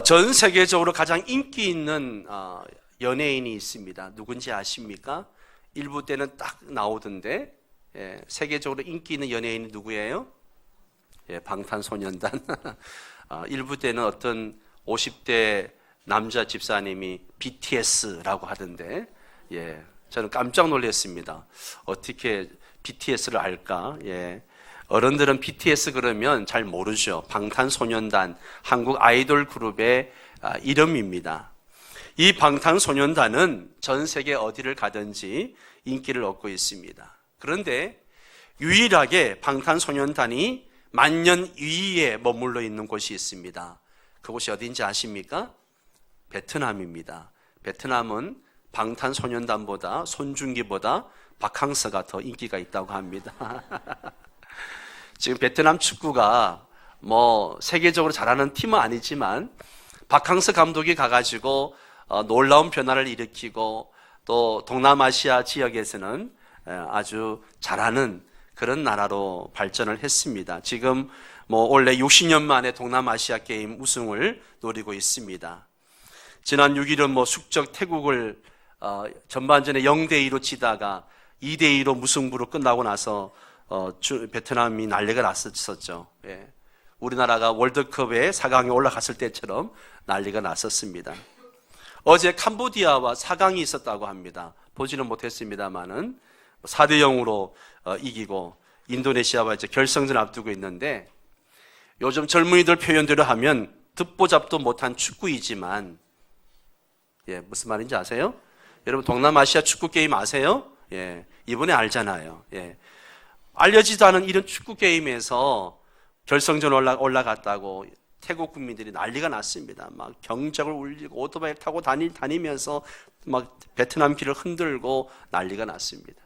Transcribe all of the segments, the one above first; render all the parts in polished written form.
전 세계적으로 가장 인기 있는 연예인이 있습니다. 누군지 아십니까? 일부 때는 딱 나오던데 세계적으로 인기 있는 연예인이 누구예요? 방탄소년단. 일부 때는 어떤 50대 남자 집사님이 BTS라고 하던데 저는 깜짝 놀랐습니다. 어떻게 BTS를 알까? 어른들은 BTS 그러면 잘 모르죠. 방탄소년단, 한국 아이돌 그룹의 이름입니다. 이 방탄소년단은 전 세계 어디를 가든지 인기를 얻고 있습니다. 그런데 유일하게 방탄소년단이 만년 2위에 머물러 있는 곳이 있습니다. 그곳이 어딘지 아십니까? 베트남입니다. 베트남은 방탄소년단보다 손준기보다 바캉스가 더 인기가 있다고 합니다. 지금 베트남 축구가 세계적으로 잘하는 팀은 아니지만 바캉스 감독이 가가지고 놀라운 변화를 일으키고 또 동남아시아 지역에서는 아주 잘하는 그런 나라로 발전을 했습니다. 지금 원래 60년 만에 동남아시아 게임 우승을 노리고 있습니다. 지난 6일은 숙적 태국을 전반전에 0대2로 지다가 2대2로 무승부로 끝나고 나서 베트남이 난리가 났었죠. 우리나라가 월드컵에 4강에 올라갔을 때처럼 난리가 났었습니다. 어제 캄보디아와 4강이 있었다고 합니다. 보지는 못했습니다만은 4대0으로 이기고 인도네시아와 이제 결승전 앞두고 있는데 요즘 젊은이들 표현대로 하면 듣보잡도 못한 축구이지만 무슨 말인지 아세요? 여러분 동남아시아 축구 게임 아세요? 이번에 알잖아요. 알려지도 않은 이런 축구 게임에서 결승전 올라갔다고 태국 국민들이 난리가 났습니다. 막 경적을 울리고 오토바이 타고 다니면서 막 베트남 길을 흔들고 난리가 났습니다.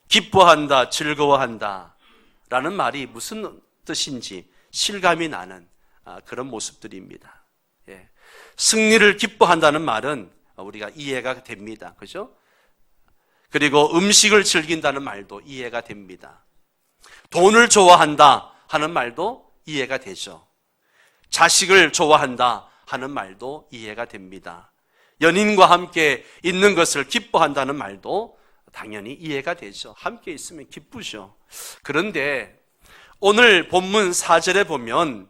기뻐한다, 즐거워한다 라는 말이 무슨 뜻인지 실감이 나는 그런 모습들입니다. 승리를 기뻐한다는 말은 우리가 이해가 됩니다. 그죠? 그리고 음식을 즐긴다는 말도 이해가 됩니다. 돈을 좋아한다 하는 말도 이해가 되죠. 자식을 좋아한다 하는 말도 이해가 됩니다. 연인과 함께 있는 것을 기뻐한다는 말도 당연히 이해가 되죠. 함께 있으면 기쁘죠. 그런데 오늘 본문 4절에 보면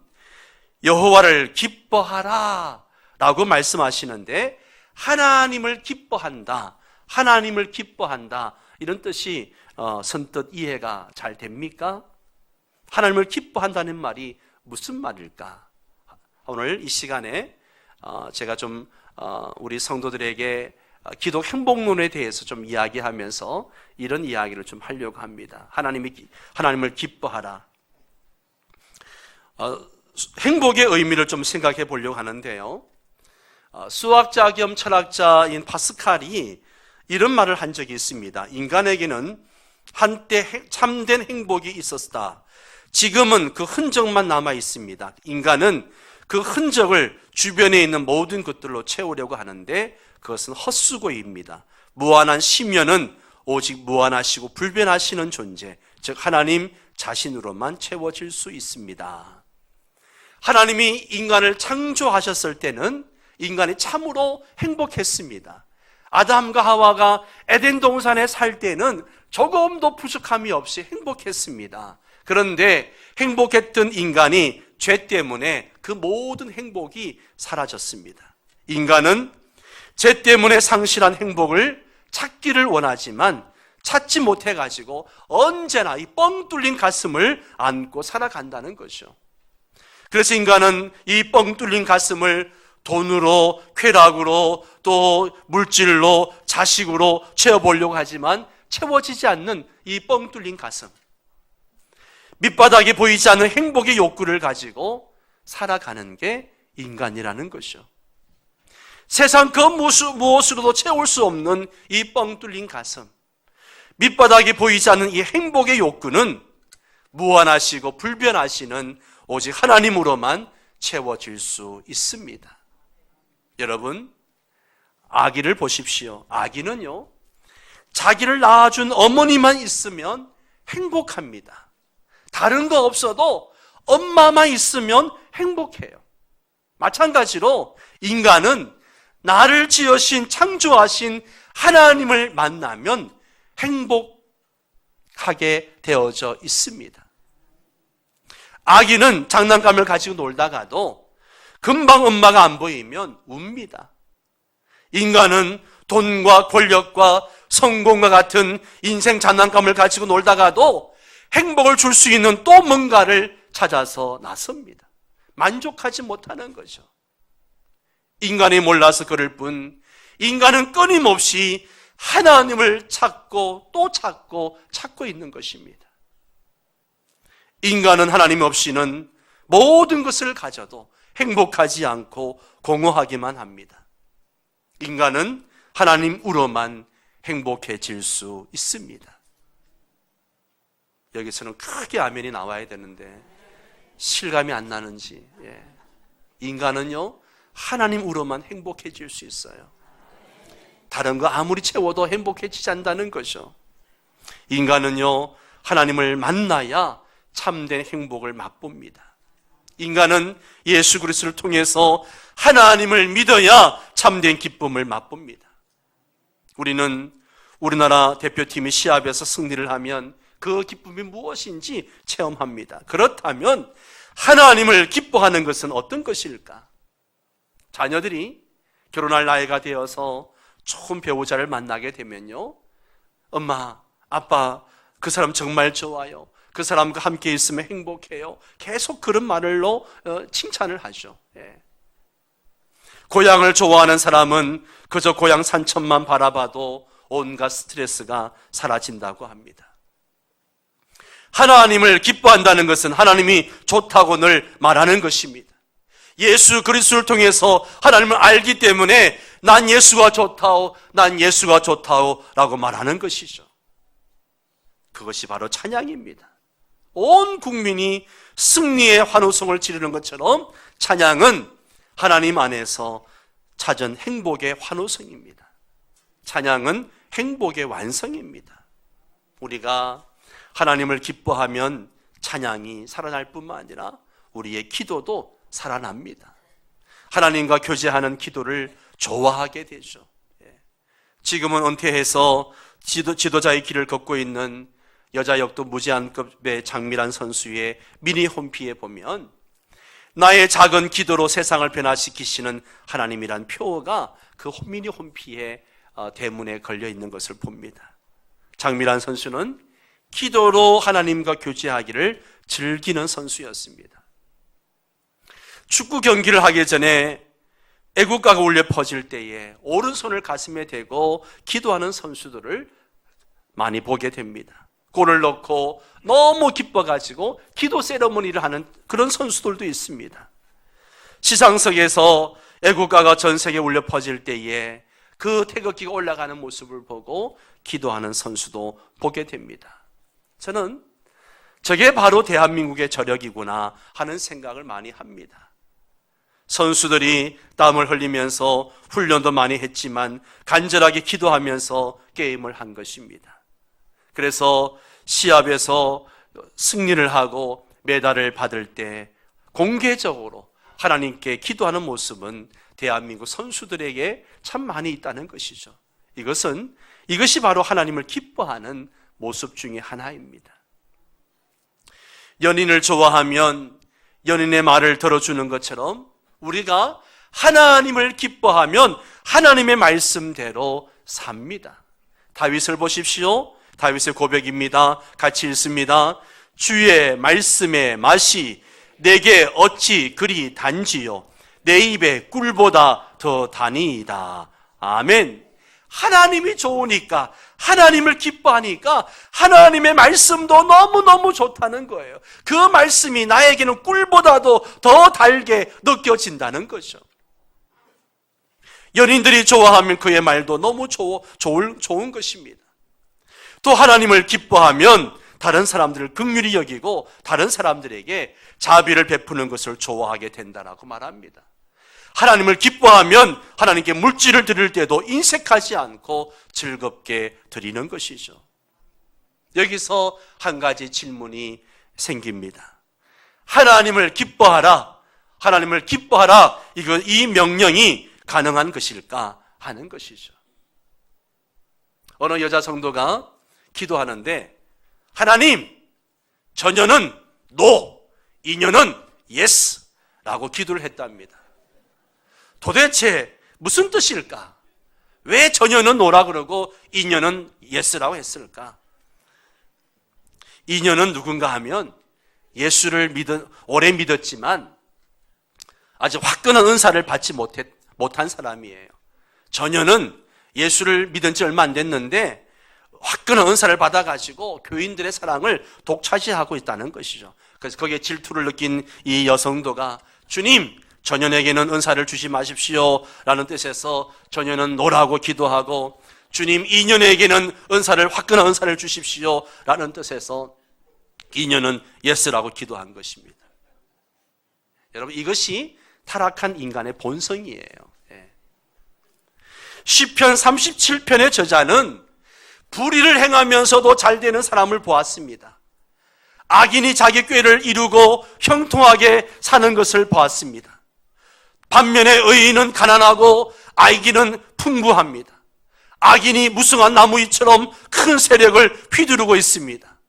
여호와를 기뻐하라 라고 말씀하시는데 하나님을 기뻐한다, 하나님을 기뻐한다 이런 뜻이 선뜻 이해가 잘 됩니까? 하나님을 기뻐한다는 말이 무슨 말일까? 오늘 이 시간에 제가 좀 우리 성도들에게 기독 행복론에 대해서 좀 이야기하면서 이런 이야기를 좀 하려고 합니다. 하나님을 기뻐하라. 행복의 의미를 좀 생각해 보려고 하는데요. 수학자 겸 철학자인 파스칼이 이런 말을 한 적이 있습니다. 인간에게는 한때 참된 행복이 있었다. 지금은 그 흔적만 남아 있습니다. 인간은 그 흔적을 주변에 있는 모든 것들로 채우려고 하는데 그것은 헛수고입니다. 무한한 심연은 오직 무한하시고 불변하시는 존재, 즉 하나님 자신으로만 채워질 수 있습니다. 하나님이 인간을 창조하셨을 때는 인간이 참으로 행복했습니다. 아담과 하와가 에덴 동산에 살 때는 조금도 부족함이 없이 행복했습니다. 그런데 행복했던 인간이 죄 때문에 그 모든 행복이 사라졌습니다. 인간은 죄 때문에 상실한 행복을 찾기를 원하지만 찾지 못해가지고 언제나 이 뻥 뚫린 가슴을 안고 살아간다는 거죠. 그래서 인간은 이 뻥 뚫린 가슴을 돈으로, 쾌락으로, 또 물질로, 자식으로 채워보려고 하지만 채워지지 않는 이 뻥 뚫린 가슴, 밑바닥이 보이지 않는 행복의 욕구를 가지고 살아가는 게 인간이라는 것이죠. 세상 그 무엇으로도 채울 수 없는 이 뻥 뚫린 가슴, 밑바닥이 보이지 않는 이 행복의 욕구는 무한하시고 불변하시는 오직 하나님으로만 채워질 수 있습니다. 여러분, 아기를 보십시오. 아기는요, 자기를 낳아준 어머니만 있으면 행복합니다. 다른 거 없어도 엄마만 있으면 행복해요. 마찬가지로 인간은 나를 지으신 창조하신 하나님을 만나면 행복하게 되어져 있습니다. 아기는 장난감을 가지고 놀다가도 금방 엄마가 안 보이면 웁니다. 인간은 돈과 권력과 성공과 같은 인생 장난감을 가지고 놀다가도 행복을 줄 수 있는 또 뭔가를 찾아서 나섭니다. 만족하지 못하는 거죠. 인간이 몰라서 그럴 뿐 인간은 끊임없이 하나님을 찾고 또 찾고 있는 것입니다. 인간은 하나님 없이는 모든 것을 가져도 행복하지 않고 공허하기만 합니다. 인간은 하나님으로만 행복해질 수 있습니다. 여기서는 크게 아멘이 나와야 되는데 실감이 안 나는지, 인간은요 하나님으로만 행복해질 수 있어요. 다른 거 아무리 채워도 행복해지지 않는다는 거죠. 인간은요 하나님을 만나야 참된 행복을 맛봅니다. 인간은 예수 그리스도를 통해서 하나님을 믿어야 참된 기쁨을 맛봅니다. 우리는 우리나라 대표팀이 시합에서 승리를 하면 그 기쁨이 무엇인지 체험합니다. 그렇다면 하나님을 기뻐하는 것은 어떤 것일까? 자녀들이 결혼할 나이가 되어서 좋은 배우자를 만나게 되면요, 엄마, 아빠, 그 사람 정말 좋아요. 그 사람과 함께 있으면 행복해요. 계속 그런 말로 칭찬을 하죠. 고향을 좋아하는 사람은 그저 고향 산천만 바라봐도 온갖 스트레스가 사라진다고 합니다. 하나님을 기뻐한다는 것은 하나님이 좋다고 늘 말하는 것입니다. 예수 그리스도를 통해서 하나님을 알기 때문에 난 예수가 좋다오, 난 예수가 좋다오 라고 말하는 것이죠. 그것이 바로 찬양입니다. 온 국민이 승리의 환호성을 지르는 것처럼 찬양은 하나님 안에서 찾은 행복의 환호성입니다. 찬양은 행복의 완성입니다. 우리가 하나님을 기뻐하면 찬양이 살아날 뿐만 아니라 우리의 기도도 살아납니다. 하나님과 교제하는 기도를 좋아하게 되죠. 지금은 은퇴해서 지도자의 길을 걷고 있는 여자 역도 무제한급의 장미란 선수의 미니 홈피에 보면 나의 작은 기도로 세상을 변화시키시는 하나님이란 표어가 그 미니 홈피의 대문에 걸려 있는 것을 봅니다. 장미란 선수는 기도로 하나님과 교제하기를 즐기는 선수였습니다. 축구 경기를 하기 전에 애국가가 울려 퍼질 때에 오른손을 가슴에 대고 기도하는 선수들을 많이 보게 됩니다. 골을 넣고 너무 기뻐가지고 기도 세레모니를 하는 그런 선수들도 있습니다. 시상석에서 애국가가 전 세계에 울려 퍼질 때에 그 태극기가 올라가는 모습을 보고 기도하는 선수도 보게 됩니다. 저는 저게 바로 대한민국의 저력이구나 하는 생각을 많이 합니다. 선수들이 땀을 흘리면서 훈련도 많이 했지만 간절하게 기도하면서 게임을 한 것입니다. 그래서 시합에서 승리를 하고 메달을 받을 때 공개적으로 하나님께 기도하는 모습은 대한민국 선수들에게 참 많이 있다는 것이죠. 이것이 바로 하나님을 기뻐하는 모습 중에 하나입니다. 연인을 좋아하면 연인의 말을 들어주는 것처럼 우리가 하나님을 기뻐하면 하나님의 말씀대로 삽니다. 다윗을 보십시오. 다윗의 고백입니다. 같이 읽습니다. 주의 말씀의 맛이 내게 어찌 그리 단지요 내 입에 꿀보다 더 다니이다. 아멘. 하나님이 좋으니까, 하나님을 기뻐하니까 하나님의 말씀도 너무너무 좋다는 거예요. 그 말씀이 나에게는 꿀보다도 더 달게 느껴진다는 거죠. 연인들이 좋아하면 그의 말도 너무 좋은 것입니다. 또 하나님을 기뻐하면 다른 사람들을 긍휼히 여기고 다른 사람들에게 자비를 베푸는 것을 좋아하게 된다라고 말합니다. 하나님을 기뻐하면 하나님께 물질을 드릴 때도 인색하지 않고 즐겁게 드리는 것이죠. 여기서 한 가지 질문이 생깁니다. 하나님을 기뻐하라, 하나님을 기뻐하라, 이 명령이 가능한 것일까 하는 것이죠. 어느 여자 성도가 기도하는데 하나님, 전혀는 NO, 인연은 YES 라고 기도를 했답니다. 도대체 무슨 뜻일까? 왜 전혀는 NO라 그러고 인연은 YES라고 했을까? 인연은 누군가 하면 예수를 오래 믿었지만 아직 화끈한 은사를 받지 못한 사람이에요. 전혀는 예수를 믿은 지 얼마 안 됐는데 화끈한 은사를 받아가지고 교인들의 사랑을 독차지하고 있다는 것이죠. 그래서 거기에 질투를 느낀 이 여성도가 주님, 전혀에게는 은사를 주지 마십시오 라는 뜻에서 전혀는 노라고 기도하고 주님, 인연에게는 화끈한 은사를 주십시오 라는 뜻에서 인연은 예스라고 기도한 것입니다. 여러분, 이것이 타락한 인간의 본성이에요. 시편 37편의 저자는 불의를 행하면서도 잘 되는 사람을 보았습니다. 악인이 자기 꾀를 이루고 형통하게 사는 것을 보았습니다. 반면에 의인은 가난하고 악인은 풍부합니다. 악인이 무성한 나무잎처럼 큰 세력을 휘두르고 있습니다.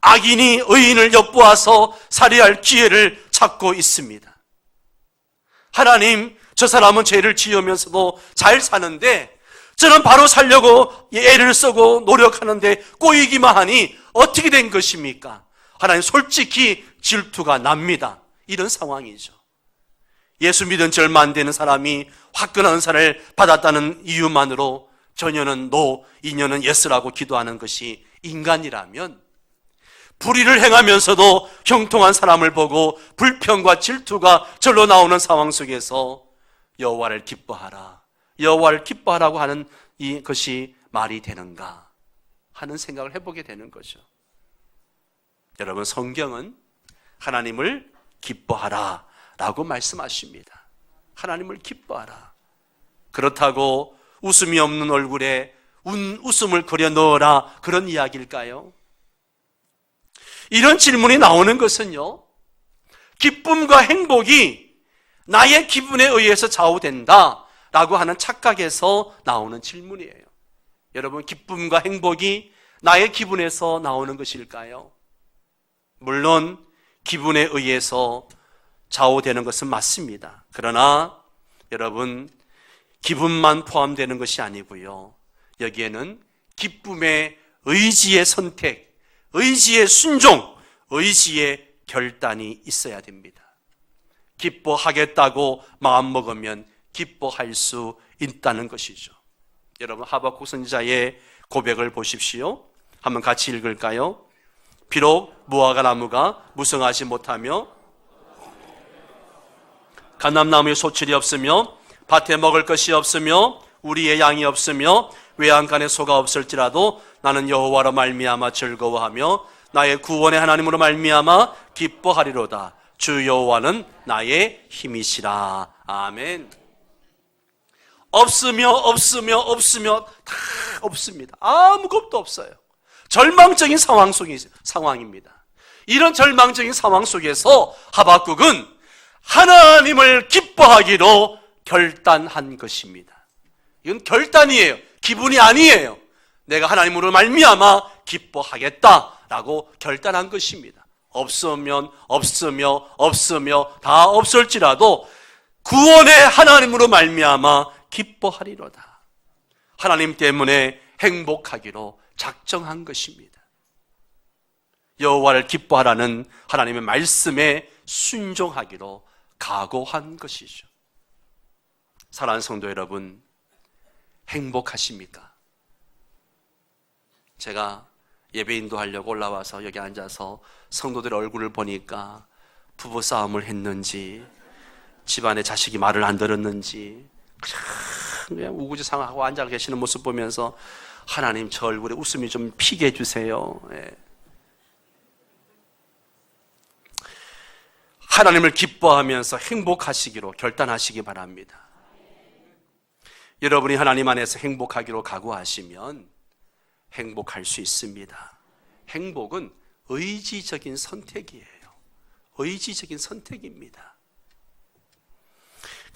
악인이 의인을 엿보아서 살해할 기회를 찾고 있습니다. 하나님, 저 사람은 죄를 지으면서도 잘 사는데 저는 바로 살려고 애를 쓰고 노력하는데 꼬이기만 하니 어떻게 된 것입니까? 하나님, 솔직히 질투가 납니다. 이런 상황이죠. 예수 믿은 지 얼마 안 되는 사람이 화끈한 은사를 받았다는 이유만으로 전혀는 NO, 인연은 YES라고 기도하는 것이 인간이라면 불의를 행하면서도 형통한 사람을 보고 불평과 질투가 절로 나오는 상황 속에서 여호와를 기뻐하라, 여호와를 기뻐하라고 하는 이것이 말이 되는가 하는 생각을 해보게 되는 거죠. 여러분, 성경은 하나님을 기뻐하라 라고 말씀하십니다. 하나님을 기뻐하라. 그렇다고 웃음이 없는 얼굴에 웃음을 그려 넣어라, 그런 이야기일까요? 이런 질문이 나오는 것은요, 기쁨과 행복이 나의 기분에 의해서 좌우된다 라고 하는 착각에서 나오는 질문이에요. 여러분, 기쁨과 행복이 나의 기분에서 나오는 것일까요? 물론 기분에 의해서 좌우되는 것은 맞습니다. 그러나 여러분, 기분만 포함되는 것이 아니고요, 여기에는 기쁨의 의지의 선택, 의지의 순종, 의지의 결단이 있어야 됩니다. 기뻐하겠다고 마음먹으면 기뻐할 수 있다는 것이죠. 여러분, 하박국 선지자의 고백을 보십시오. 한번 같이 읽을까요? 비록 무화과 나무가 무성하지 못하며 감람나무에 소출이 없으며 밭에 먹을 것이 없으며 우리의 양이 없으며 외양간에 소가 없을지라도 나는 여호와로 말미암아 즐거워하며 나의 구원의 하나님으로 말미암아 기뻐하리로다. 주 여호와는 나의 힘이시라. 아멘. 없으며 다 없습니다. 아무것도 없어요. 절망적인 상황입니다. 이런 절망적인 상황 속에서 하박국은 하나님을 기뻐하기로 결단한 것입니다. 이건 결단이에요. 기분이 아니에요. 내가 하나님으로 말미암아 기뻐하겠다라고 결단한 것입니다. 없으며 다 없을지라도 구원의 하나님으로 말미암아 기뻐하리로다. 하나님 때문에 행복하기로 작정한 것입니다. 여호와를 기뻐하라는 하나님의 말씀에 순종하기로 각오한 것이죠. 사랑하는 성도 여러분, 행복하십니까? 제가 예배인도 하려고 올라와서 여기 앉아서 성도들의 얼굴을 보니까 부부싸움을 했는지 집안에 자식이 말을 안 들었는지 그냥 우구지상하고 앉아 계시는 모습 보면서 하나님, 저 얼굴에 웃음이 좀 피게 해주세요. 하나님을 기뻐하면서 행복하시기로 결단하시기 바랍니다. 여러분이 하나님 안에서 행복하기로 각오하시면 행복할 수 있습니다. 행복은 의지적인 선택이에요. 의지적인 선택입니다.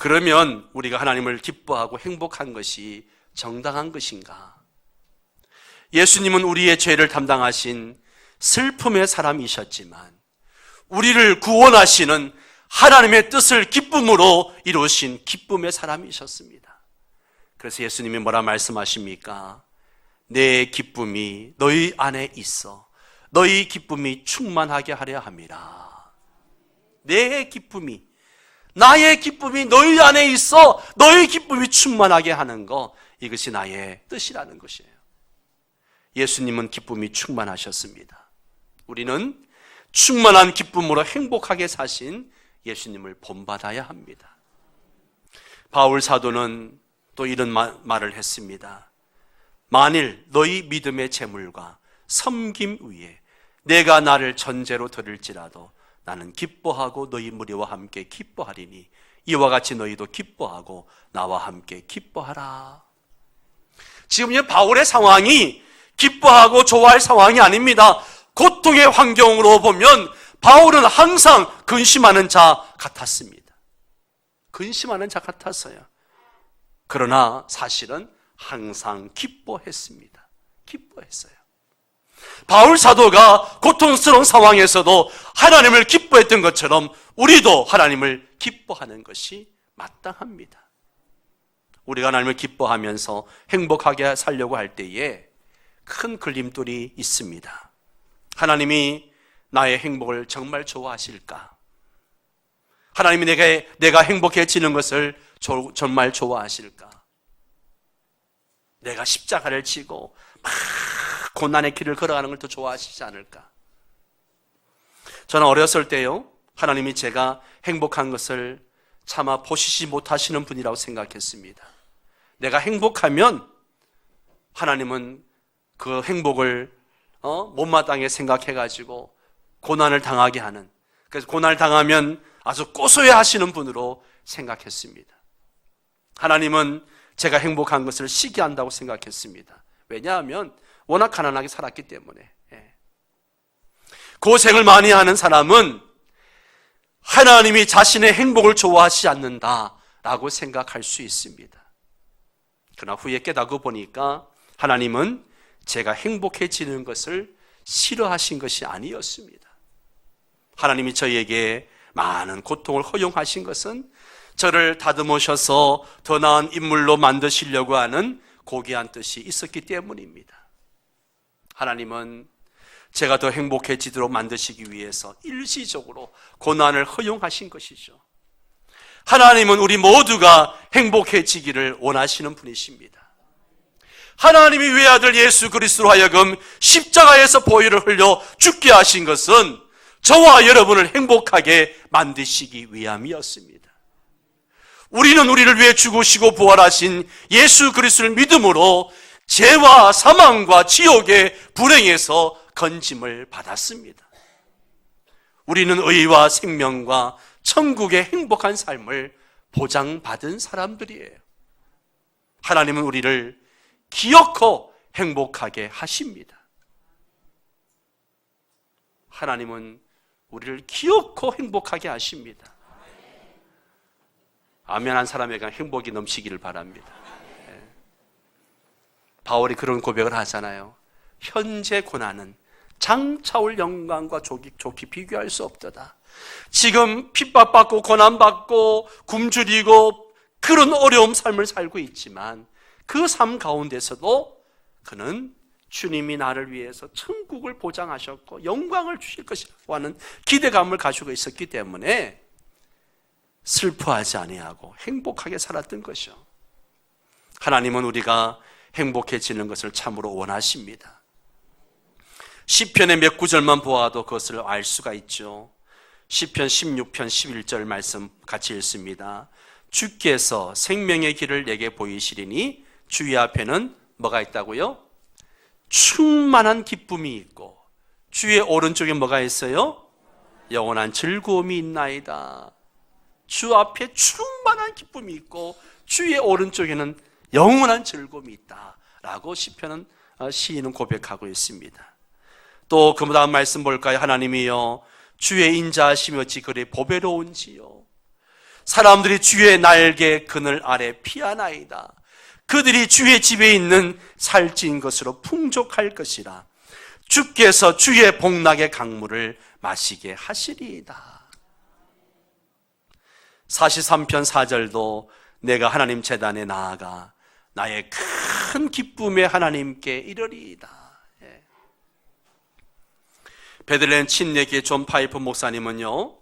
그러면 우리가 하나님을 기뻐하고 행복한 것이 정당한 것인가? 예수님은 우리의 죄를 담당하신 슬픔의 사람이셨지만 우리를 구원하시는 하나님의 뜻을 기쁨으로 이루신 기쁨의 사람이셨습니다. 그래서 예수님이 뭐라 말씀하십니까? 내 기쁨이 너희 안에 있어 너희 기쁨이 충만하게 하려 함이라. 내 기쁨이, 나의 기쁨이 너희 안에 있어 너희 기쁨이 충만하게 하는 것, 이것이 나의 뜻이라는 것이에요. 예수님은 기쁨이 충만하셨습니다. 우리는 충만한 기쁨으로 행복하게 사신 예수님을 본받아야 합니다. 바울 사도는 또 이런 말을 했습니다. 만일 너희 믿음의 재물과 섬김 위에 내가 나를 전제로 드릴지라도 나는 기뻐하고 너희 무리와 함께 기뻐하리니 이와 같이 너희도 기뻐하고 나와 함께 기뻐하라. 지금 이 바울의 상황이 기뻐하고 좋아할 상황이 아닙니다. 고통의 환경으로 보면 바울은 항상 근심하는 자 같았습니다. 근심하는 자 같았어요. 그러나 사실은 항상 기뻐했습니다. 기뻐했어요. 바울 사도가 고통스러운 상황에서도 하나님을 기뻐했던 것처럼 우리도 하나님을 기뻐하는 것이 마땅합니다. 우리가 하나님을 기뻐하면서 행복하게 살려고 할 때에 큰 걸림돌이 있습니다. 하나님이 나의 행복을 정말 좋아하실까? 하나님이 내가 행복해지는 것을 정말 좋아하실까? 내가 십자가를 지고 막 고난의 길을 걸어가는 걸 더 좋아하시지 않을까? 저는 어렸을 때요, 하나님이 제가 행복한 것을 차마 보시지 못하시는 분이라고 생각했습니다. 내가 행복하면 하나님은 그 행복을 못마땅하게 생각해가지고 고난을 당하게 하는, 그래서 고난을 당하면 아주 고소해 하시는 분으로 생각했습니다. 하나님은 제가 행복한 것을 시기한다고 생각했습니다. 왜냐하면 워낙 가난하게 살았기 때문에. 고생을 많이 하는 사람은 하나님이 자신의 행복을 좋아하지 않는다라고 생각할 수 있습니다. 그러나 후에 깨닫고 보니까 하나님은 제가 행복해지는 것을 싫어하신 것이 아니었습니다. 하나님이 저에게 많은 고통을 허용하신 것은 저를 다듬으셔서 더 나은 인물로 만드시려고 하는 고귀한 뜻이 있었기 때문입니다. 하나님은 제가 더 행복해지도록 만드시기 위해서 일시적으로 고난을 허용하신 것이죠. 하나님은 우리 모두가 행복해지기를 원하시는 분이십니다. 하나님이 외아들 예수 그리스도로 하여금 십자가에서 보혈을 흘려 죽게 하신 것은 저와 여러분을 행복하게 만드시기 위함이었습니다. 우리는 우리를 위해 죽으시고 부활하신 예수 그리스도를 믿음으로 죄와 사망과 지옥의 불행에서 건짐을 받았습니다. 우리는 의와 생명과 천국의 행복한 삶을 보장받은 사람들이에요. 하나님은 우리를 기어코 행복하게 하십니다. 하나님은 우리를 기어코 행복하게 하십니다. 아멘 한 사람에게 행복이 넘치기를 바랍니다. 바울이 그런 고백을 하잖아요. 현재 고난은 장차올 영광과 좋게 비교할 수 없도다. 지금 핍박받고 고난받고 굶주리고 그런 어려운 삶을 살고 있지만 그 삶 가운데서도 그는 주님이 나를 위해서 천국을 보장하셨고 영광을 주실 것이라고 하는 기대감을 가지고 있었기 때문에 슬퍼하지 아니하고 행복하게 살았던 것이요. 하나님은 우리가 행복해지는 것을 참으로 원하십니다. 시편의 몇 구절만 보아도 그것을 알 수가 있죠. 시편 16편 11절 말씀 같이 읽습니다. 주께서 생명의 길을 내게 보이시리니 주의 앞에는 뭐가 있다고요? 충만한 기쁨이 있고 주의 오른쪽에 뭐가 있어요? 영원한 즐거움이 있나이다. 주 앞에 충만한 기쁨이 있고 주의 오른쪽에는 영원한 즐거움이 있다라고 시편은 시인은 고백하고 있습니다. 또 그 다음 말씀 볼까요? 하나님이여 주의 인자하심이 어찌 그리 보배로운지요. 사람들이 주의 날개 그늘 아래 피하나이다. 그들이 주의 집에 있는 살찐 것으로 풍족할 것이라. 주께서 주의 복락의 강물을 마시게 하시리이다. 43편 4절도 내가 하나님 제단에 나아가 나의 큰 기쁨에 하나님께 이르리이다. 베들레헴 침례교회 존 파이프 목사님은요,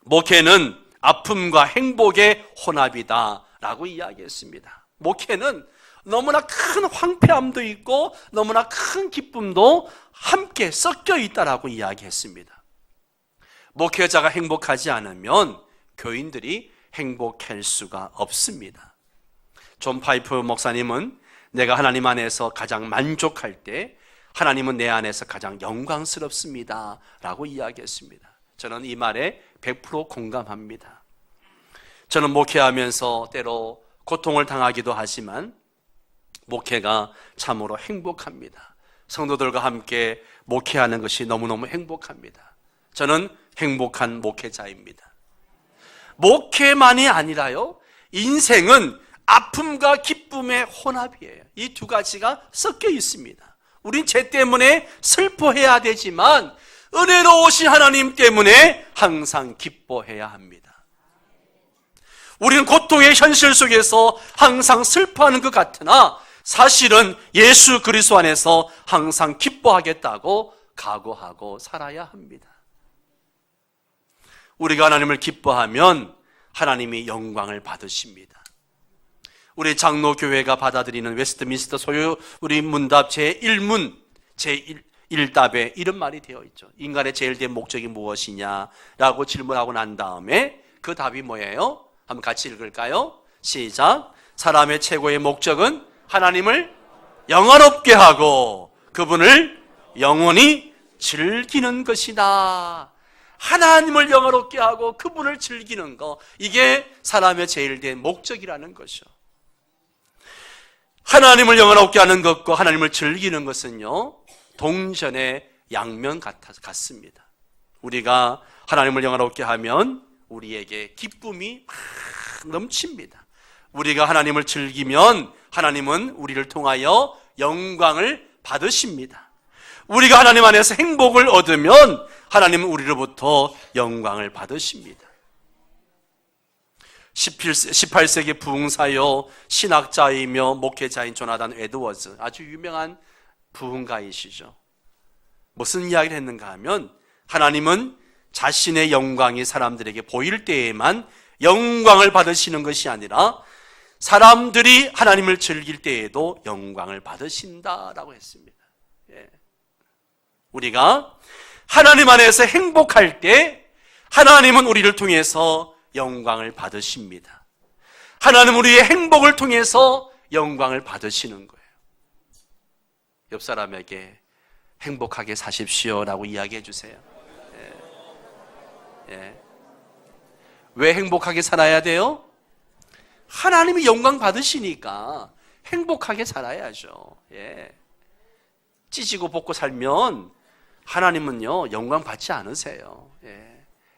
목회는 아픔과 행복의 혼합이다 라고 이야기했습니다. 목회는 너무나 큰 황폐함도 있고 너무나 큰 기쁨도 함께 섞여 있다라고 이야기했습니다. 목회자가 행복하지 않으면 교인들이 행복할 수가 없습니다. 존 파이프 목사님은 내가 하나님 안에서 가장 만족할 때 하나님은 내 안에서 가장 영광스럽습니다 라고 이야기했습니다. 저는 이 말에 100% 공감합니다. 저는 목회하면서 때로 고통을 당하기도 하지만 목회가 참으로 행복합니다. 성도들과 함께 목회하는 것이 너무너무 행복합니다. 저는 행복한 목회자입니다. 목회만이 아니라요, 인생은 아픔과 기쁨의 혼합이에요. 이 두 가지가 섞여 있습니다. 우린 죄 때문에 슬퍼해야 되지만 은혜로우신 하나님 때문에 항상 기뻐해야 합니다. 우리는 고통의 현실 속에서 항상 슬퍼하는 것 같으나 사실은 예수 그리스도 안에서 항상 기뻐하겠다고 각오하고 살아야 합니다. 우리가 하나님을 기뻐하면 하나님이 영광을 받으십니다. 우리 장로교회가 받아들이는 웨스트민스터 소유 우리 문답 제1문 제1답에 이런 말이 되어 있죠. 인간의 제일 된 목적이 무엇이냐라고 질문하고 난 다음에 그 답이 뭐예요? 한번 같이 읽을까요? 시작. 사람의 최고의 목적은 하나님을 영화롭게 하고 그분을 영원히 즐기는 것이다. 하나님을 영화롭게 하고 그분을 즐기는 것, 이게 사람의 제일 된 목적이라는 것이죠. 하나님을 영화롭게 하는 것과 하나님을 즐기는 것은요, 동전의 양면 같습니다. 우리가 하나님을 영화롭게 하면 우리에게 기쁨이 막 넘칩니다. 우리가 하나님을 즐기면 하나님은 우리를 통하여 영광을 받으십니다. 우리가 하나님 안에서 행복을 얻으면 하나님은 우리로부터 영광을 받으십니다. 18세기 부흥사요 신학자이며 목회자인 조나단 에드워즈, 아주 유명한 부흥가이시죠. 무슨 이야기를 했는가 하면 하나님은 자신의 영광이 사람들에게 보일 때에만 영광을 받으시는 것이 아니라 사람들이 하나님을 즐길 때에도 영광을 받으신다라고 했습니다. 우리가 하나님 안에서 행복할 때 하나님은 우리를 통해서 영광을 받으십니다. 하나님은 우리의 행복을 통해서 영광을 받으시는 거예요. 옆 사람에게 행복하게 사십시오라고 이야기해 주세요. 왜 행복하게 살아야 돼요? 하나님이 영광 받으시니까 행복하게 살아야죠. 찢고 볶고 살면 하나님은요 영광 받지 않으세요.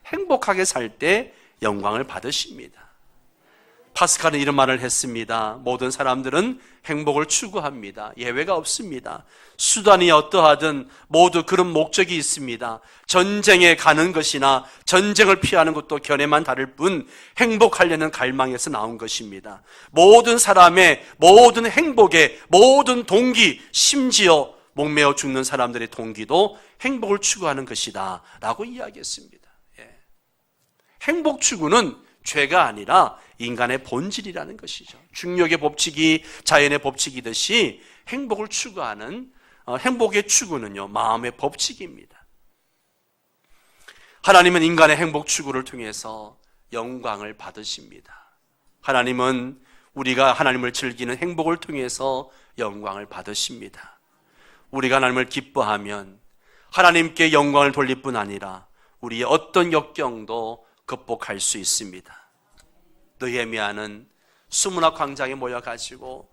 행복하게 살 때 영광을 받으십니다. 파스칼은 이런 말을 했습니다. 모든 사람들은 행복을 추구합니다. 예외가 없습니다. 수단이 어떠하든 모두 그런 목적이 있습니다. 전쟁에 가는 것이나 전쟁을 피하는 것도 견해만 다를 뿐 행복하려는 갈망에서 나온 것입니다. 모든 사람의 모든 행복의 모든 동기, 심지어 목매어 죽는 사람들의 동기도 행복을 추구하는 것이다 라고 이야기했습니다. 행복 추구는 죄가 아니라 인간의 본질이라는 것이죠. 중력의 법칙이 자연의 법칙이듯이 행복을 추구하는 행복의 추구는요 마음의 법칙입니다. 하나님은 인간의 행복 추구를 통해서 영광을 받으십니다. 하나님은 우리가 하나님을 즐기는 행복을 통해서 영광을 받으십니다. 우리가 하나님을 기뻐하면 하나님께 영광을 돌릴 뿐 아니라 우리의 어떤 역경도 극복할 수 있습니다. 느헤미야는 수문학 광장에 모여가지고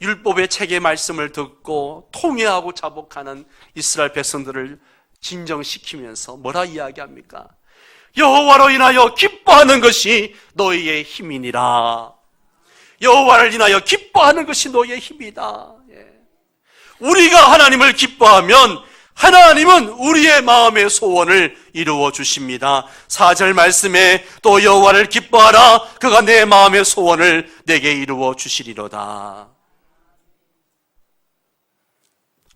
율법의 책의 말씀을 듣고 통회하고 자복하는 이스라엘 백성들을 진정시키면서 뭐라 이야기합니까? 여호와로 인하여 기뻐하는 것이 너희의 힘이니라. 여호와를 인하여 기뻐하는 것이 너희의 힘이다. 우리가 하나님을 기뻐하면 하나님은 우리의 마음의 소원을 이루어 주십니다. 4절 말씀에 또 여호와를 기뻐하라. 그가 내 마음의 소원을 내게 이루어 주시리로다.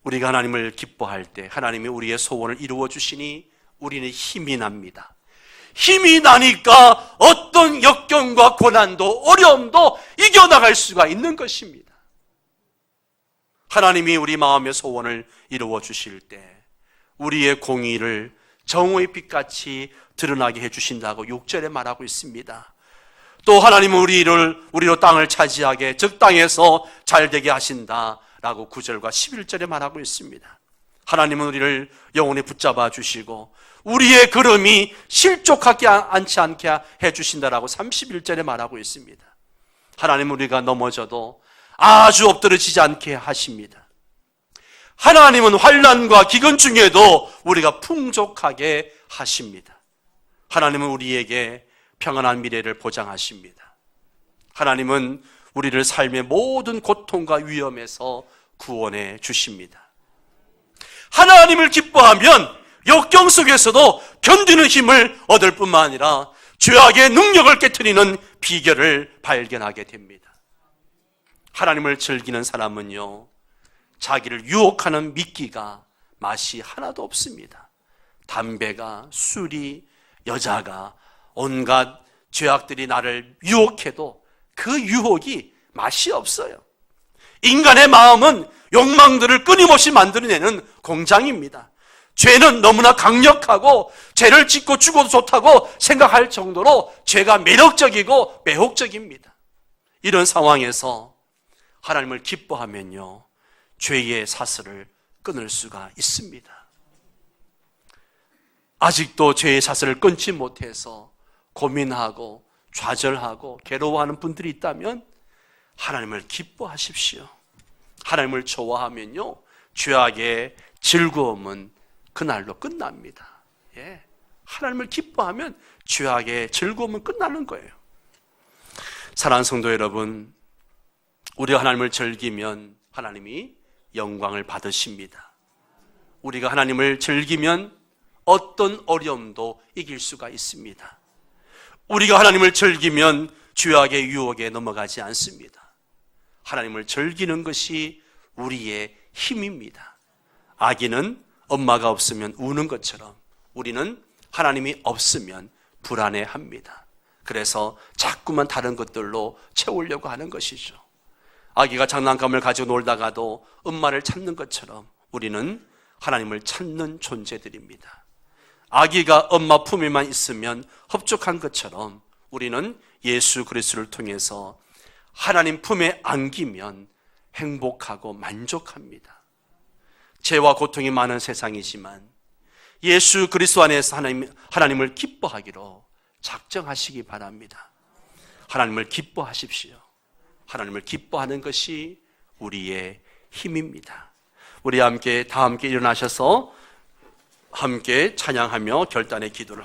우리가 하나님을 기뻐할 때 하나님이 우리의 소원을 이루어 주시니 우리는 힘이 납니다. 힘이 나니까 어떤 역경과 고난도 어려움도 이겨나갈 수가 있는 것입니다. 하나님이 우리 마음의 소원을 이루어 주실 때 우리의 공의를 정오의 빛같이 드러나게 해주신다고 6절에 말하고 있습니다. 또 하나님은 우리로 땅을 차지하게 즉 땅에서 잘되게 하신다라고 9절과 11절에 말하고 있습니다. 하나님은 우리를 영원히 붙잡아 주시고 우리의 걸음이 실족하지 않지 않게 해주신다라고 31절에 말하고 있습니다. 하나님은 우리가 넘어져도 아주 엎드러지지 않게 하십니다. 하나님은 환난과 기근 중에도 우리가 풍족하게 하십니다. 하나님은 우리에게 평안한 미래를 보장하십니다. 하나님은 우리를 삶의 모든 고통과 위험에서 구원해 주십니다. 하나님을 기뻐하면 역경 속에서도 견디는 힘을 얻을 뿐만 아니라 죄악의 능력을 깨트리는 비결을 발견하게 됩니다. 하나님을 즐기는 사람은요, 자기를 유혹하는 미끼가 맛이 하나도 없습니다. 담배가, 술이, 여자가, 온갖 죄악들이 나를 유혹해도 그 유혹이 맛이 없어요. 인간의 마음은 욕망들을 끊임없이 만들어내는 공장입니다. 죄는 너무나 강력하고 죄를 짓고 죽어도 좋다고 생각할 정도로 죄가 매력적이고 매혹적입니다. 이런 상황에서 하나님을 기뻐하면요, 죄의 사슬을 끊을 수가 있습니다. 아직도 죄의 사슬을 끊지 못해서 고민하고 좌절하고 괴로워하는 분들이 있다면 하나님을 기뻐하십시오. 하나님을 좋아하면요, 죄악의 즐거움은 그날로 끝납니다. 하나님을 기뻐하면 죄악의 즐거움은 끝나는 거예요. 사랑하는 성도 여러분, 우리가 하나님을 즐기면 하나님이 영광을 받으십니다. 우리가 하나님을 즐기면 어떤 어려움도 이길 수가 있습니다. 우리가 하나님을 즐기면 죄악의 유혹에 넘어가지 않습니다. 하나님을 즐기는 것이 우리의 힘입니다. 아기는 엄마가 없으면 우는 것처럼 우리는 하나님이 없으면 불안해합니다. 그래서 자꾸만 다른 것들로 채우려고 하는 것이죠. 아기가 장난감을 가지고 놀다가도 엄마를 찾는 것처럼 우리는 하나님을 찾는 존재들입니다. 아기가 엄마 품에만 있으면 흡족한 것처럼 우리는 예수 그리스도를 통해서 하나님 품에 안기면 행복하고 만족합니다. 죄와 고통이 많은 세상이지만 예수 그리스도 안에서 하나님을 기뻐하기로 작정하시기 바랍니다. 하나님을 기뻐하십시오. 하나님을 기뻐하는 것이 우리의 힘입니다. 우리 다 함께 일어나셔서 함께 찬양하며 결단의 기도를